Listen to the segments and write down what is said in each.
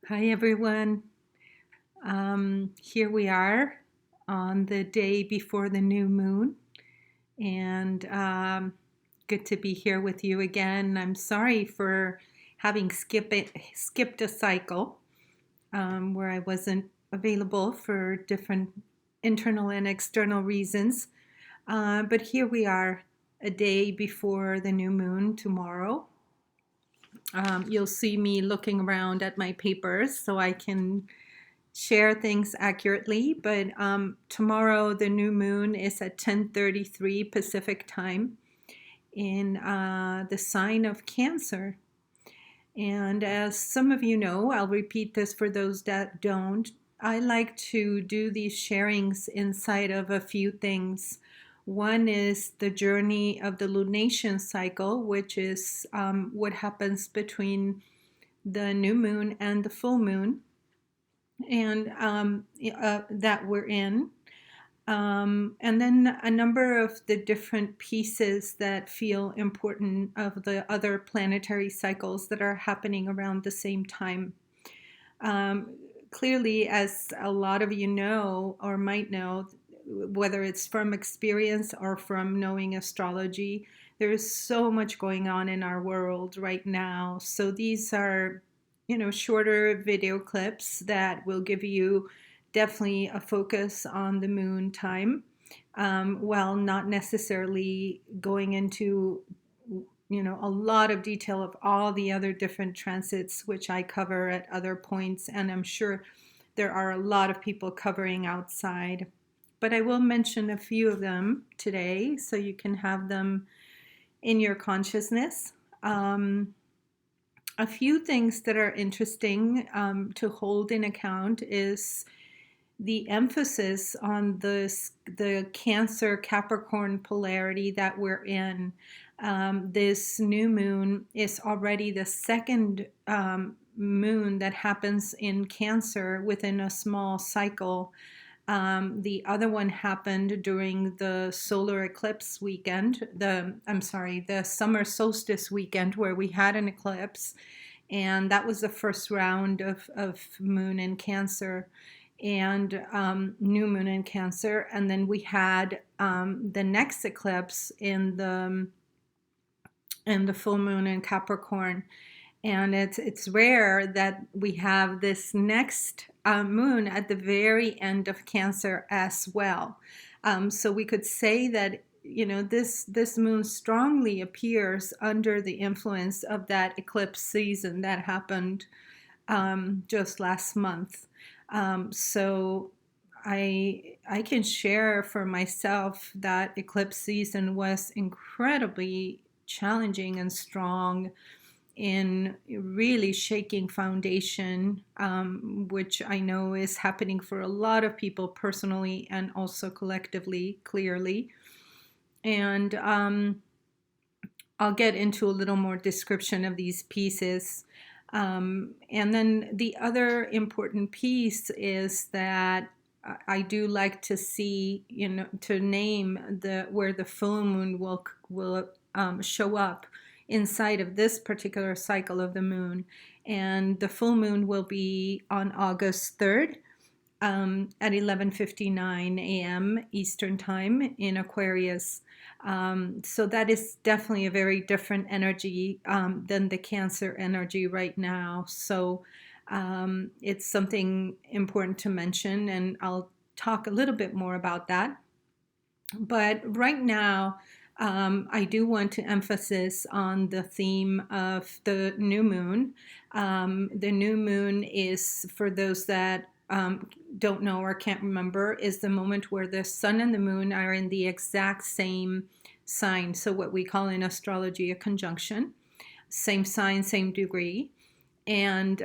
Hi, everyone. Here we are on the day before the new moon, and good to be here with you again. I'm sorry for having skipped a cycle where I wasn't available for different internal and external reasons. But here we are, a day before the new moon tomorrow. You'll see me looking around at my papers so I can share things accurately, but tomorrow the new moon is at 10:33 Pacific time in the sign of Cancer. And as some of you know, I'll repeat this for those that don't. I like to do these sharings inside of a few things. One is the journey of the lunation cycle, which is what happens between the new moon and the full moon and that we're in. And then a number of the different pieces that feel important of the other planetary cycles that are happening around the same time. Um, Clearly, as a lot of you know or might know, whether it's from experience or from knowing astrology, there is so much going on in our world right now. So these are, shorter video clips that will give you definitely a focus on the moon time, while not necessarily going into a lot of detail of all the other different transits, which I cover at other points, and I'm sure there are a lot of people covering outside. But I will mention a few of them today so you can have them in your consciousness. A few things that are interesting to hold in account is the emphasis on the Cancer Capricorn polarity that we're in. This new moon is already the second moon that happens in Cancer within a small cycle. The other one happened during the solar eclipse weekend, the summer solstice weekend, where we had an eclipse, and that was the first round of moon in Cancer and new moon in Cancer. And then we had the next eclipse in the full moon in Capricorn. And it's rare that we have this next moon at the very end of Cancer as well. So we could say that this moon strongly appears under the influence of that eclipse season that happened just last month. So I can share for myself that eclipse season was incredibly challenging and strong in really shaking foundation, which I know is happening for a lot of people personally and also collectively, clearly. And I'll get into a little more description of these pieces. And then the other important piece is that I do like to see, to name where the full moon will show up inside of this particular cycle of the moon. And the full moon will be on August 3rd at 11:59 a.m. Eastern Time in Aquarius. So that is definitely a very different energy than the Cancer energy right now. So it's something important to mention, and I'll talk a little bit more about that. But right now, I do want to emphasize on the theme of the new moon. The new moon is, for those that don't know or can't remember, is the moment where the sun and the moon are in the exact same sign. So, what we call in astrology a conjunction, same sign, same degree. And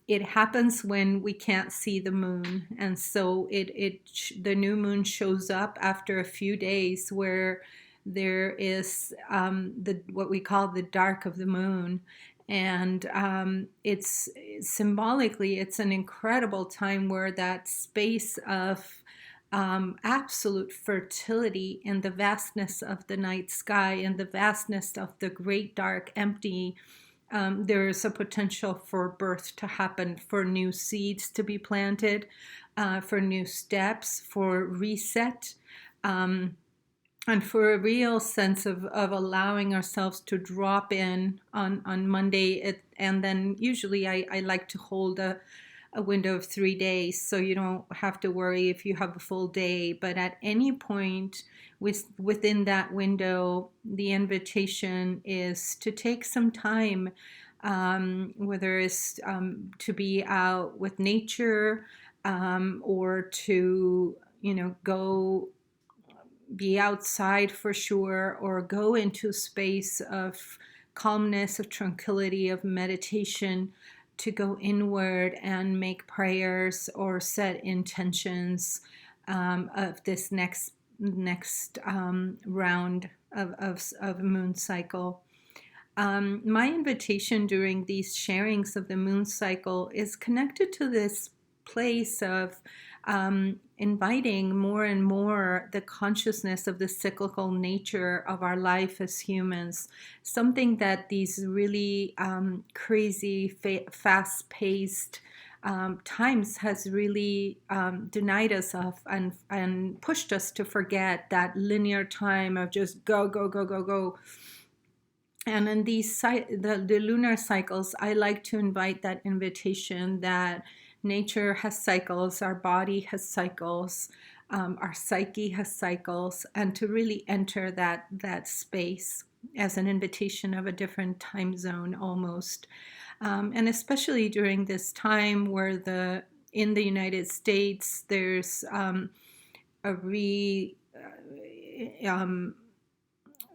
it happens when we can't see the moon, and so the new moon shows up after a few days where there is the what we call the dark of the moon, and it's symbolically it's an incredible time where that space of absolute fertility in the vastness of the night sky and the vastness of the great dark empty there is a potential for birth to happen, for new seeds to be planted, for new steps, for reset, and for a real sense of allowing ourselves to drop in on Monday. And then usually I like to hold a window of 3 days, so you don't have to worry if you have a full day. But at any point within that window, the invitation is to take some time, whether it's to be out with nature, or to, go be outside for sure, or go into a space of calmness, of tranquility, of meditation, to go inward and make prayers or set intentions of this next round of moon cycle. My invitation during these sharings of the moon cycle is connected to this place of inviting more and more the consciousness of the cyclical nature of our life as humans, something that these really crazy, fast-paced times has really denied us of, and pushed us to forget that linear time of just go, go, go, go, go. And in the lunar cycles, I like to invite that invitation that nature has cycles, our body has cycles, our psyche has cycles, and to really enter that space as an invitation of a different time zone almost. And especially during this time where in the United States, there's a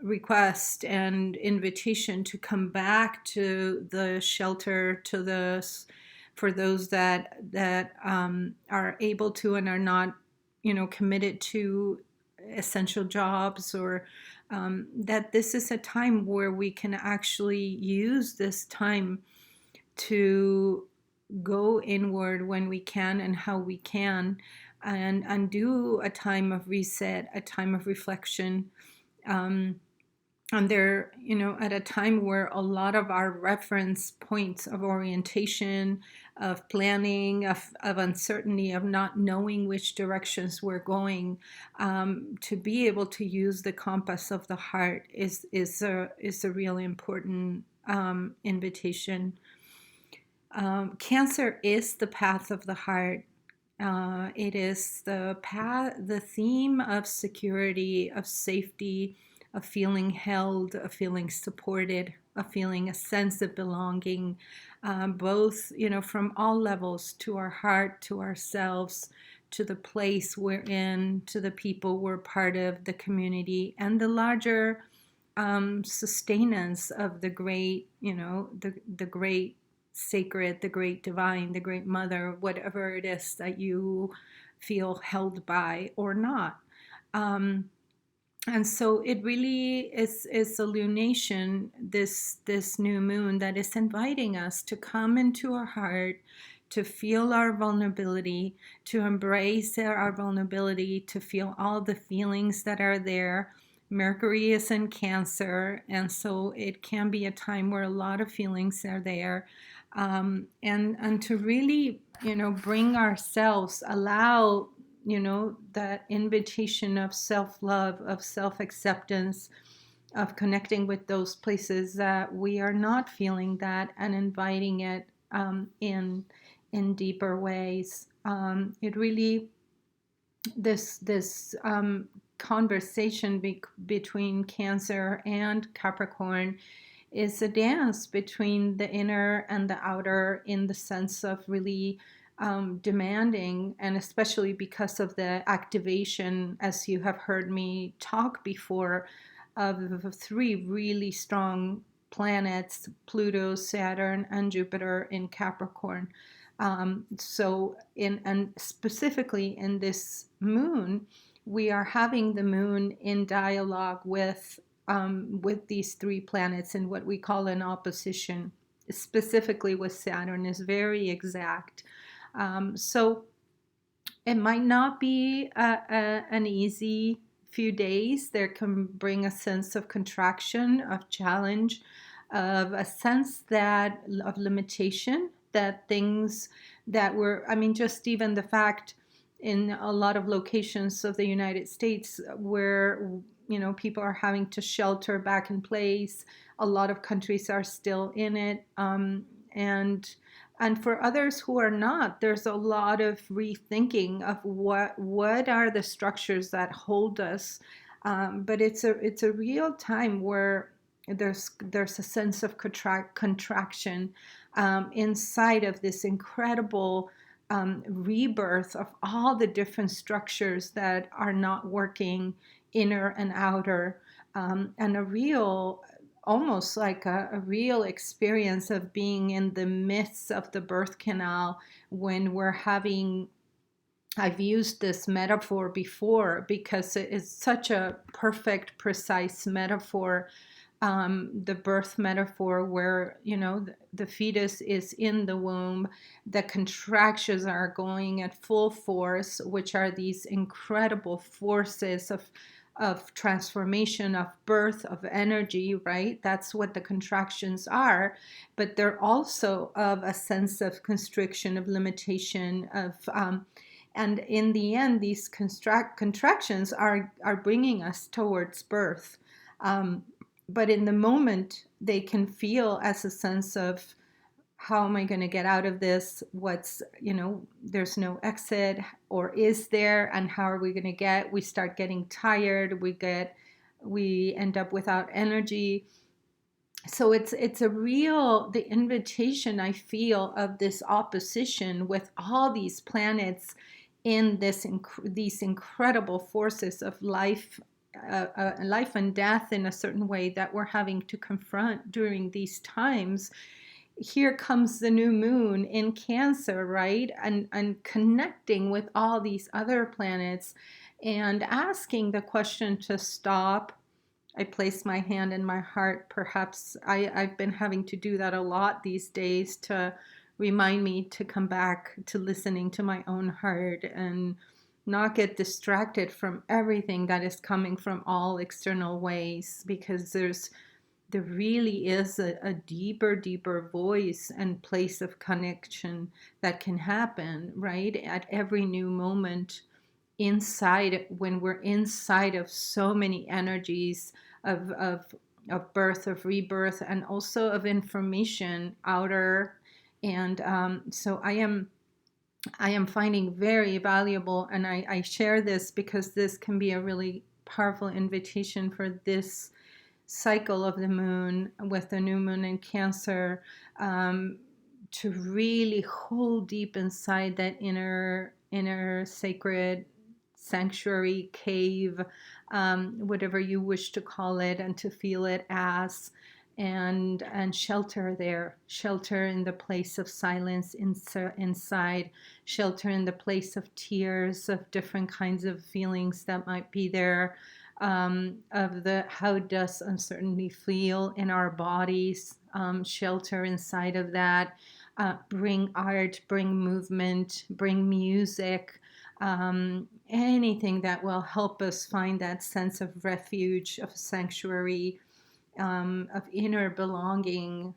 request and invitation to come back to the shelter, for those that are able to and are not, committed to essential jobs, or that this is a time where we can actually use this time to go inward when we can and how we can, and do a time of reset, a time of reflection. And they're, at a time where a lot of our reference points of orientation, of planning, of uncertainty, of not knowing which directions we're going, to be able to use the compass of the heart is a really important invitation. Cancer is the path of the heart. It is the theme of security, of safety, of feeling held, of feeling supported, of feeling a sense of belonging, both, from all levels, to our heart, to ourselves, to the place we're in, to the people we're part of, the community, and the larger sustenance of the great, the great sacred, the great divine, the great mother, whatever it is that you feel held by or not. And so it really is a lunation, this new moon, that is inviting us to come into our heart, to feel our vulnerability, to embrace our vulnerability, to feel all the feelings that are there. Mercury is in Cancer, and so it can be a time where a lot of feelings are there. And to really, bring ourselves, allow, that invitation of self-love, of self-acceptance, of connecting with those places that we are not feeling that, and inviting it in deeper ways. It really, this conversation between Cancer and Capricorn is a dance between the inner and the outer, in the sense of really demanding, and especially because of the activation, as you have heard me talk before, of 3 really strong planets, Pluto, Saturn, and Jupiter in Capricorn. And specifically in this moon, we are having the moon in dialogue with these 3 planets in what we call an opposition, specifically with Saturn, is very exact. So it might not be an easy few days. There can bring a sense of contraction, of challenge, of a sense that of limitation, that things that were, I mean, just even the fact in a lot of locations of the United States where, people are having to shelter back in place. A lot of countries are still in it. And for others who are not, there's a lot of rethinking of what are the structures that hold us. But it's a real time where there's a sense of contraction inside of this incredible rebirth of all the different structures that are not working, inner and outer, and a real, almost like a real experience of being in the midst of the birth canal when we're having. I've used this metaphor before because it is such a perfect, precise metaphor, the birth metaphor, where the fetus is in the womb, the contractions are going at full force, which are these incredible forces of transformation, of birth, of energy, right? That's what the contractions are. But they're also of a sense of constriction, of limitation, and in the end, these contractions are bringing us towards birth. But in the moment, they can feel as a sense of, how am I going to get out of this? There's no exit, or is there? And how are we going to we start getting tired. We end up without energy. So it's a real, the invitation I feel of this opposition with all these planets in these incredible forces of life and death in a certain way that we're having to confront during these times. Here comes the new moon in Cancer, right? And connecting with all these other planets and asking the question to stop. I place my hand in my heart. Perhaps I've been having to do that a lot these days to remind me to come back to listening to my own heart and not get distracted from everything that is coming from all external ways, because there really is a deeper voice and place of connection that can happen, right, at every new moment, inside, when we're inside of so many energies of birth, of rebirth, and also of information outer. And so I am finding very valuable, and I share this because this can be a really powerful invitation for this cycle of the moon, with the new moon in Cancer, to really hold deep inside that inner sacred sanctuary, cave, whatever you wish to call it, and to feel it as, and shelter there, shelter in the place of silence inside, shelter in the place of tears, of different kinds of feelings that might be there, of the how does uncertainty feel in our bodies, shelter inside of that. Bring art, bring movement, bring music, anything that will help us find that sense of refuge, of sanctuary, of inner belonging,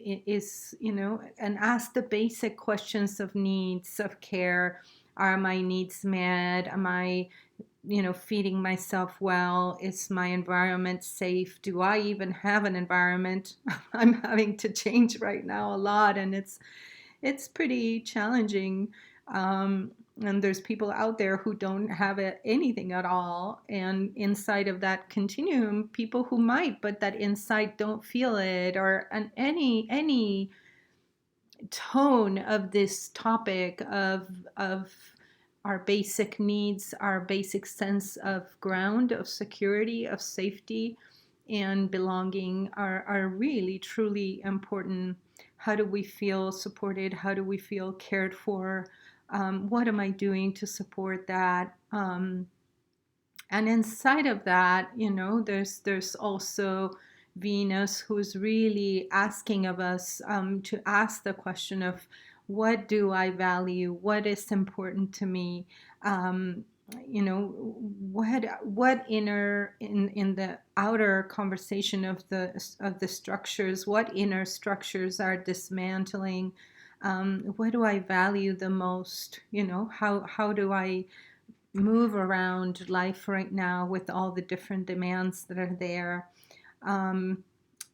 is, and ask the basic questions of needs, of care. Are my needs met? Am I, feeding myself well? Is my environment safe? Do I even have an environment? I'm having to change right now a lot, and it's pretty challenging. And there's people out there who don't have anything at all, and inside of that continuum, people who might, but that inside don't feel it, or any tone of this topic of our basic needs, our basic sense of ground, of security, of safety, and belonging are really, truly important. How do we feel supported? How do we feel cared for? What am I doing to support that? And inside of that, there's also Venus, who's really asking of us, to ask the question of, what do I value? What is important to me? what inner in the outer conversation of the structures, what inner structures are dismantling, what do I value the most, how do I move around life right now with all the different demands that are there.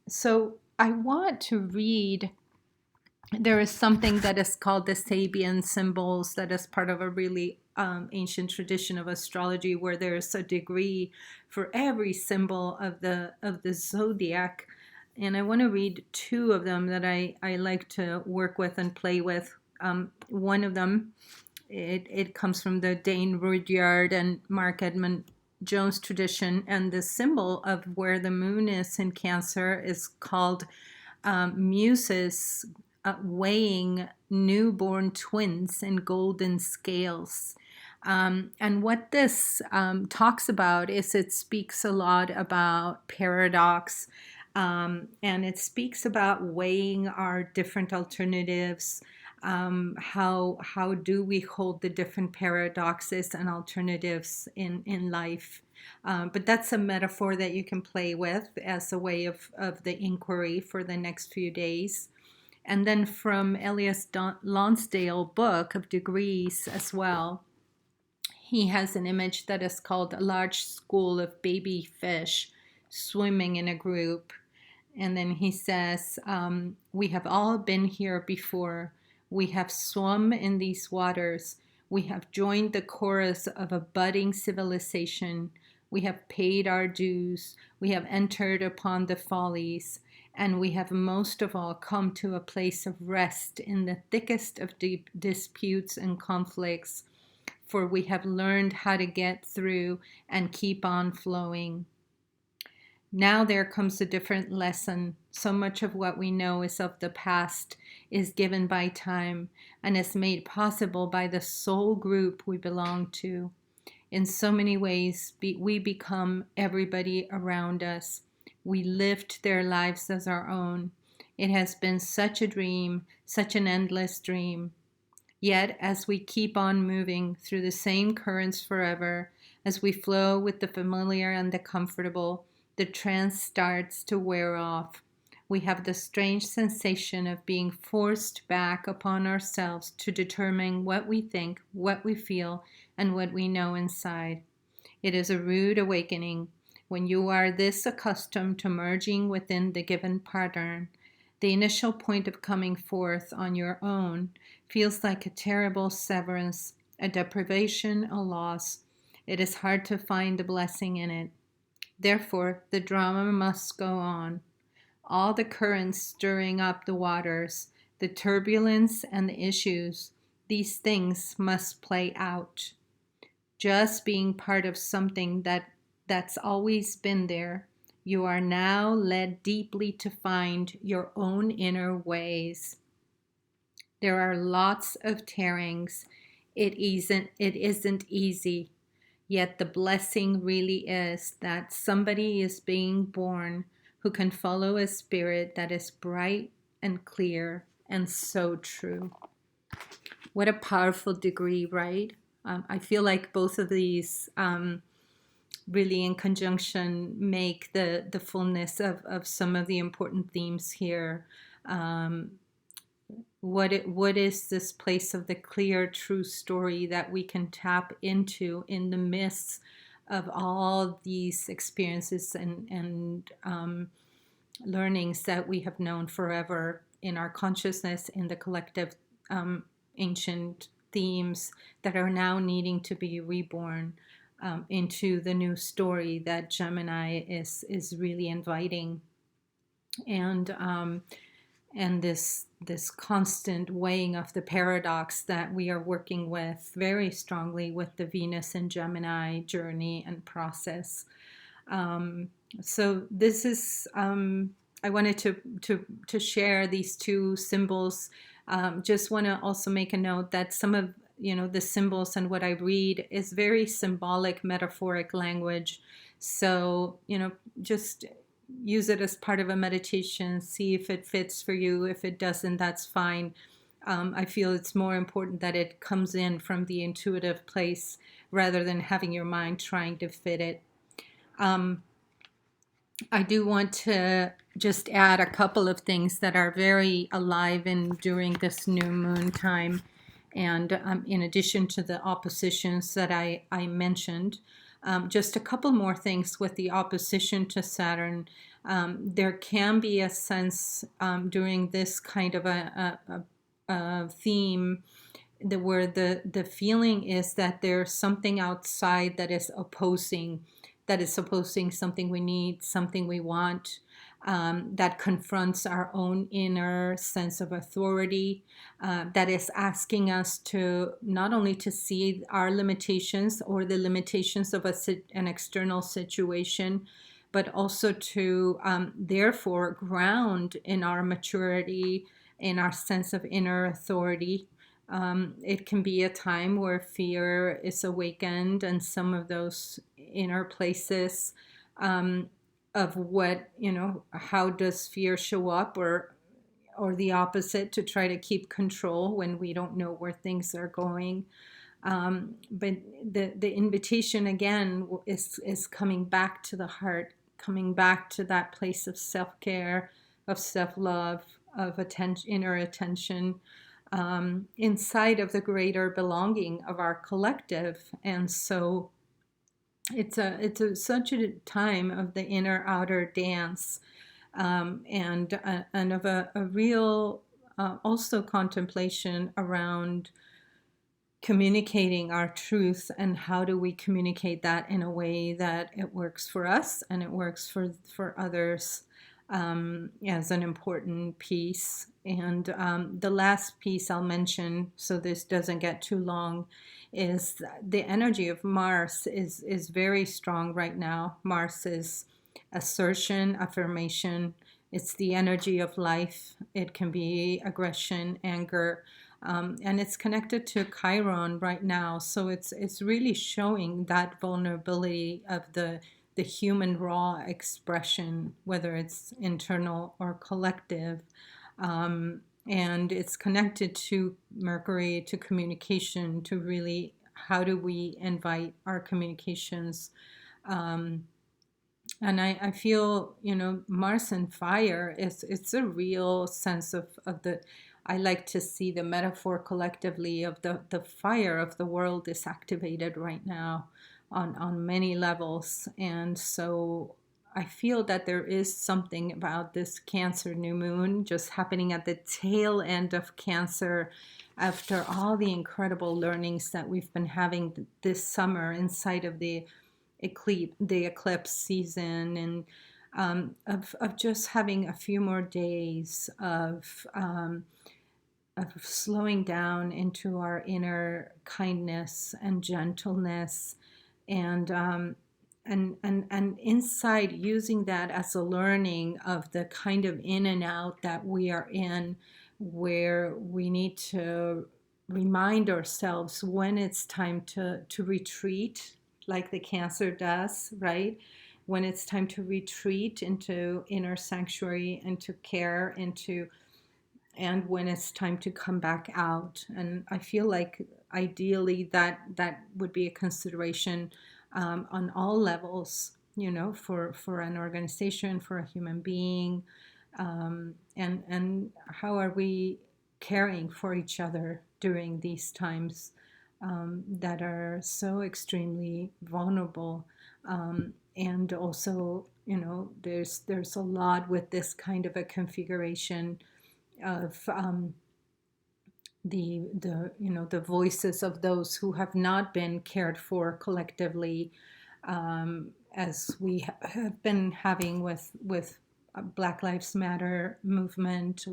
So I want to read. There is something that is called the Sabian symbols that is part of a really ancient tradition of astrology, where there's a degree for every symbol of the zodiac. And I want to read two of them that I like to work with and play with. One of them, it comes from the Dane Rudyard and Mark Edmund Jones tradition, and the symbol of where the moon is in Cancer is called Muses weighing newborn twins in golden scales. And what this talks about is it speaks a lot about paradox, and it speaks about weighing our different alternatives. How do we hold the different paradoxes and alternatives in life? But that's a metaphor that you can play with as a way of the inquiry for the next few days. And then from Elias Lonsdale book of degrees as well, he has an image that is called a large school of baby fish swimming in a group. And then he says, we have all been here before. We have swum in these waters. We have joined the chorus of a budding civilization. We have paid our dues. We have entered upon the follies. And we have most of all come to a place of rest in the thickest of deep disputes and conflicts, for we have learned how to get through and keep on flowing. Now there comes a different lesson. So much of what we know is of the past, is given by time, and is made possible by the soul group we belong to. In so many ways, we become everybody around us. We lived their lives as our own. It has been such a dream, such an endless dream. Yet, as we keep on moving through the same currents forever, as we flow with the familiar and the comfortable, the trance starts to wear off. We have the strange sensation of being forced back upon ourselves to determine what we think, what we feel, and what we know inside. It is a rude awakening when you are this accustomed to merging within the given pattern. The initial point of coming forth on your own feels like a terrible severance, a deprivation, a loss. It is hard to find the blessing in it. Therefore, the drama must go on. All the currents stirring up the waters, the turbulence and the issues, these things must play out. Just being part of something that's always been there, you are now led deeply to find your own inner ways. There are lots of tearings. It isn't easy. Yet the blessing really is that somebody is being born who can follow a spirit that is bright and clear and so true. What a powerful degree, right? I feel like both of these really in conjunction make the fullness of some of the important themes here. What is this place of the clear, true story that we can tap into in the midst of all these experiences and learnings that we have known forever in our consciousness, in the collective ancient themes that are now needing to be reborn into the new story that Gemini is really inviting, and this constant weighing of the paradox that we are working with very strongly with the Venus and Gemini journey and process. So this is I wanted to share these two symbols. Just want to also make a note that some of the symbols and what I read is very symbolic, metaphoric language. So just use it as part of a meditation. See if it fits for you. If it doesn't, that's fine. I feel it's more important that it comes in from the intuitive place rather than having your mind trying to fit it. Um, I do want to just add a couple of things that are very alive in during this new moon time. And in addition to the oppositions that I mentioned, just a couple more things with the opposition to Saturn. There can be a sense during this kind of a theme where the feeling is that there's something outside that is opposing something we need, something we want, that confronts our own inner sense of authority, that is asking us to not only to see our limitations or the limitations of an external situation, but also to therefore ground in our maturity, in our sense of inner authority. It can be a time where fear is awakened, and some of those inner places of what, how does fear show up, or the opposite, to try to keep control when we don't know where things are going. But the invitation again is coming back to the heart, coming back to that place of self-care, of self-love, of inner attention, inside of the greater belonging of our collective. And so such a time of the inner outer dance, and of a real also contemplation around communicating our truth, and how do we communicate that in a way that it works for us and it works for others, as an important piece. And the last piece I'll mention, so this doesn't get too long, is the energy of Mars is very strong right now. Mars is assertion, affirmation. It's the energy of life. It can be aggression, anger, and it's connected to Chiron right now. So it's really showing that vulnerability of the human raw expression, whether it's internal or collective. And it's connected to Mercury, to communication, to really how do we invite our communications. And I feel, Mars and fire it's a real sense of the, I like to see the metaphor collectively of the fire of the world is activated right now on many levels. And so I feel that there is something about this Cancer new moon just happening at the tail end of Cancer, after all the incredible learnings that we've been having this summer inside of the eclipse season, and of just having a few more days of slowing down into our inner kindness and gentleness, and and inside using that as a learning of the kind of in and out that we are in, where we need to remind ourselves when it's time to retreat, like the Cancer does, right? When it's time to retreat into inner sanctuary, into care, and when it's time to come back out. And I feel like ideally that would be a consideration, on all levels, for an organization, for a human being, and how are we caring for each other during these times, that are so extremely vulnerable, and also, there's a lot with this kind of a configuration of the voices of those who have not been cared for collectively, as we have been having with Black Lives Matter movement,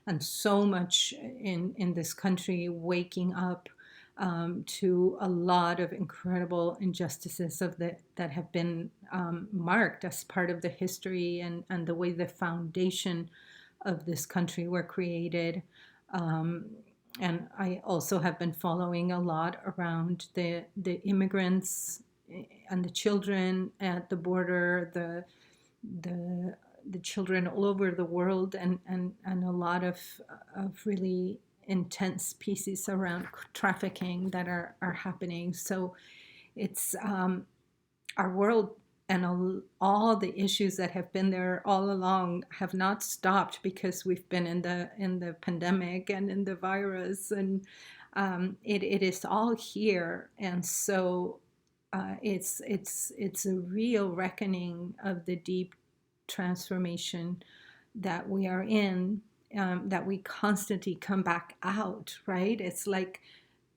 and so much in this country waking up, to a lot of incredible injustices that have been marked as part of the history, and the way the foundation of this country were created. And I also have been following a lot around the immigrants and the children at the border, the children all over the world, and a lot of really intense pieces around trafficking that are happening. So it's our world and all the issues that have been there all along have not stopped because we've been in the pandemic and in the virus, and it is all here. And so it's a real reckoning of the deep transformation that we are in, that we constantly come back out, right? It's like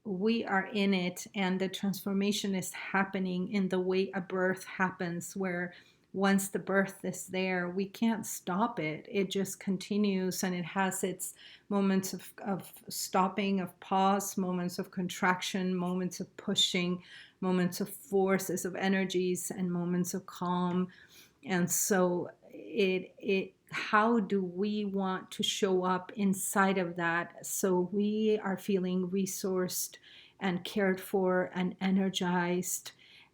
we are in it, and the transformation is happening in the way a birth happens, where once the birth is there, we can't stop it. It just continues, and it has its moments of stopping, of pause, moments of contraction, moments of pushing, moments of forces, of energies, and moments of calm. And so it how do we want to show up inside of that so we are feeling resourced and cared for and energized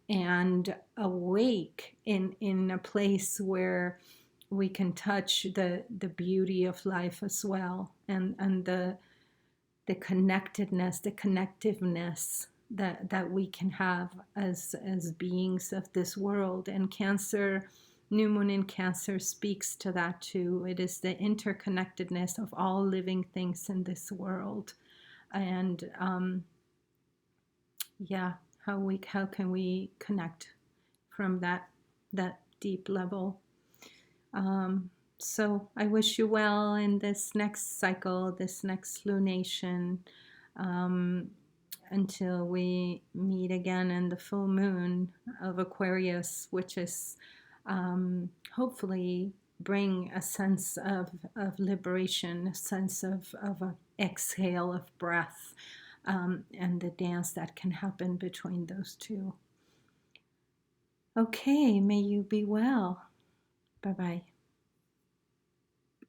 and awake in a place where we can touch the beauty of life as well, and the connectedness, the connectiveness that we can have as beings of this world. And Cancer, new moon in Cancer speaks to that too. It is the interconnectedness of all living things in this world. And yeah, how can we connect from that deep level? So I wish you well in this next cycle, this next lunation, until we meet again in the full moon of Aquarius, which is hopefully bring a sense of liberation, a sense of an exhale of breath, and the dance that can happen between those two. Okay, may you be well. Bye-bye.